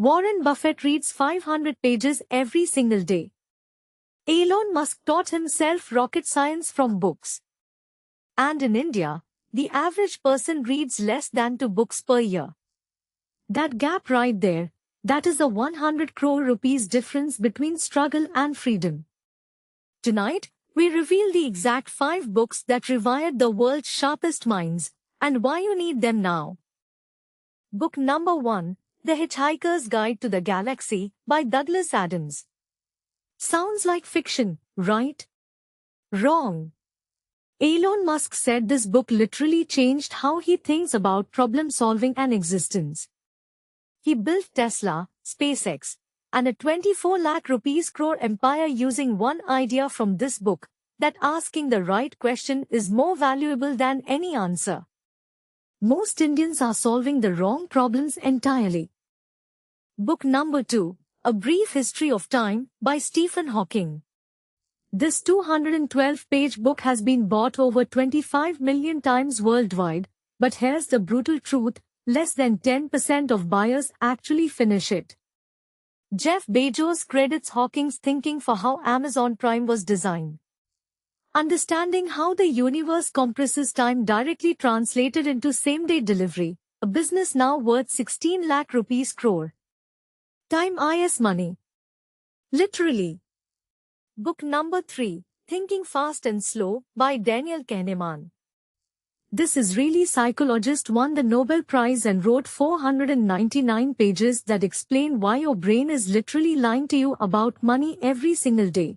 Warren Buffett reads 500 pages every single day. Elon Musk taught himself rocket science from books. And in India, the average person reads less than 2 books per year. That gap right there, that is the 100 crore rupees difference between struggle and freedom. Tonight, we reveal the exact 5 books that rewired the world's sharpest minds, and why you need them now. Book number 1, The Hitchhiker's Guide to the Galaxy, by Douglas Adams. Sounds like fiction, right? Wrong. Elon Musk said this book literally changed how he thinks about problem solving and existence. He built Tesla, SpaceX, and a 24 lakh rupees crore empire using one idea from this book, that asking the right question is more valuable than any answer. Most Indians are solving the wrong problems entirely. Book number 2, A Brief History of Time, by Stephen Hawking. This 212-page book has been bought over 25 million times worldwide, but here's the brutal truth, less than 10% of buyers actually finish it. Jeff Bezos credits Hawking's thinking for how Amazon Prime was designed. Understanding how the universe compresses time directly translated into same-day delivery, a business now worth 16 lakh rupees crore. Time is money. Literally. Book number 3, Thinking Fast and Slow, by Daniel Kahneman. This Israeli psychologist won the Nobel Prize and wrote 499 pages that explain why your brain is literally lying to you about money every single day.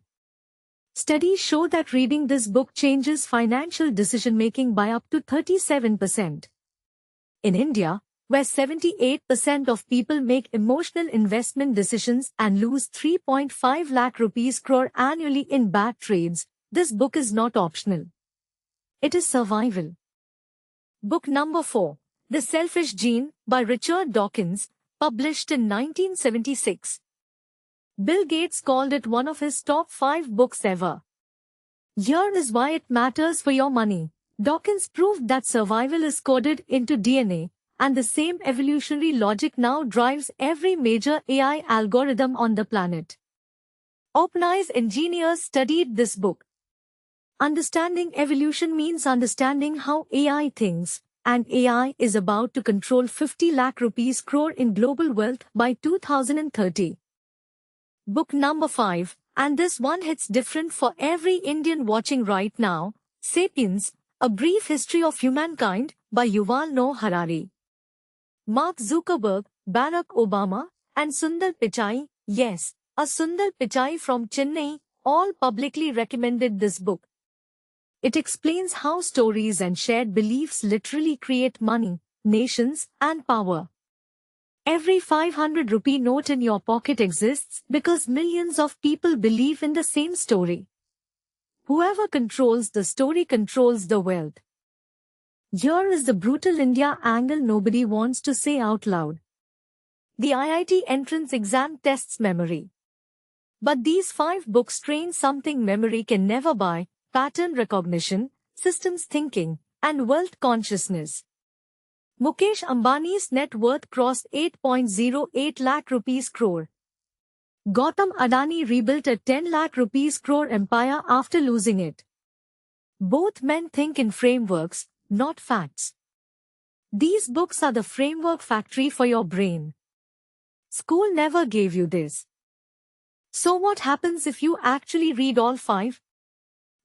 Studies show that reading this book changes financial decision-making by up to 37%. In India, where 78% of people make emotional investment decisions and lose 3.5 lakh rupees crore annually in bad trades, this book is not optional. It is survival. Book number 4, The Selfish Gene, by Richard Dawkins, published in 1976. Bill Gates called it one of his top 5 books ever. Here is why it matters for your money. Dawkins proved that survival is coded into DNA, and the same evolutionary logic now drives every major AI algorithm on the planet. OpenAI's engineers studied this book. Understanding evolution means understanding how AI thinks, and AI is about to control 50 lakh rupees crore in global wealth by 2030. Book number 5, and this one hits different for every Indian watching right now, Sapiens, A Brief History of Humankind, by Yuval Noah Harari. Mark Zuckerberg, Barack Obama, and Sundar Pichai, yes, a Sundar Pichai from Chennai, all publicly recommended this book. It explains how stories and shared beliefs literally create money, nations, and power. Every 500 rupee note in your pocket exists because millions of people believe in the same story. Whoever controls the story controls the wealth. Here is the brutal India angle nobody wants to say out loud. The IIT entrance exam tests memory. But these 5 books train something memory can never buy: pattern recognition, systems thinking, and wealth consciousness. Mukesh Ambani's net worth crossed 8.08 lakh rupees crore. Gautam Adani rebuilt a 10 lakh rupees crore empire after losing it. Both men think in frameworks, not facts. These books are the framework factory for your brain. School never gave you this. So what happens if you actually read all 5?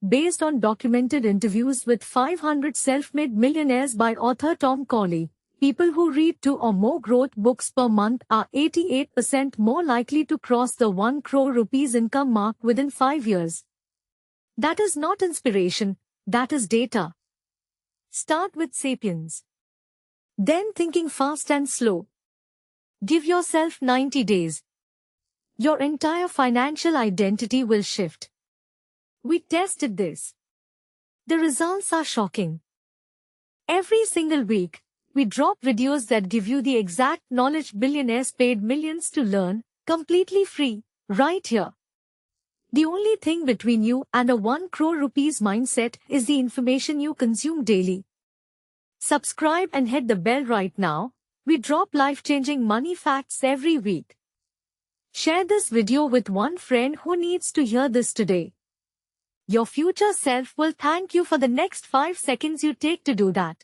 Based on documented interviews with 500 self-made millionaires by author Tom Corley, people who read 2 or more growth books per month are 88% more likely to cross the 1 crore rupees income mark within 5 years. That is not inspiration, that is data. Start with Sapiens. Then Thinking Fast and Slow. Give yourself 90 days. Your entire financial identity will shift. We tested this. The results are shocking. Every single week, we drop videos that give you the exact knowledge billionaires paid millions to learn, completely free, right here. The only thing between you and a 1 crore rupees mindset is the information you consume daily. Subscribe and hit the bell right now, We drop life-changing money facts every week. Share this video with one friend who needs to hear this today. Your future self will thank you for the next 5 seconds you take to do that.